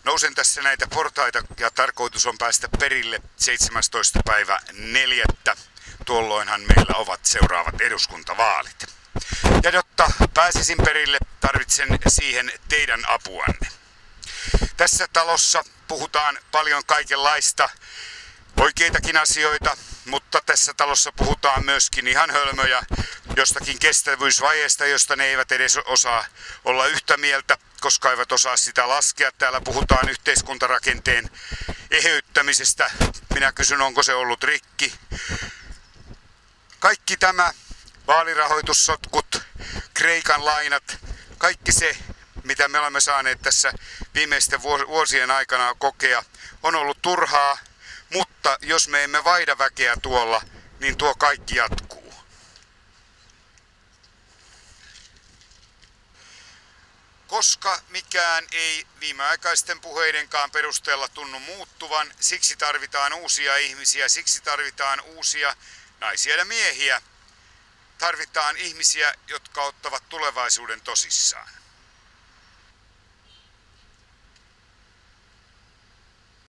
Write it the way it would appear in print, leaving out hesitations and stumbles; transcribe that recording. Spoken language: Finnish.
Nousen tässä näitä portaita ja tarkoitus on päästä perille 17. päivä 4. Tuolloinhan meillä ovat seuraavat eduskuntavaalit. Ja jotta pääsisin perille, tarvitsen siihen teidän apuanne. Tässä talossa puhutaan paljon kaikenlaista, oikeitakin asioita, mutta tässä talossa puhutaan myöskin ihan hölmöjä jostakin kestävyysvajeesta, josta ne eivät edes osaa olla yhtä mieltä, koska eivät osaa sitä laskea. Täällä puhutaan yhteiskuntarakenteen eheyttämisestä. Minä kysyn, onko se ollut rikki. Kaikki tämä, vaalirahoitussotkut, Kreikan lainat, kaikki se, mitä me olemme saaneet tässä viimeisten vuosien aikana kokea, on ollut turhaa, mutta jos me emme vaihda väkeä tuolla, niin tuo kaikki jatkuu. Koska mikään ei viimeaikaisten puheidenkaan perusteella tunnu muuttuvan, siksi tarvitaan uusia ihmisiä, siksi tarvitaan uusia naisia ja miehiä. Tarvitaan ihmisiä, jotka ottavat tulevaisuuden tosissaan.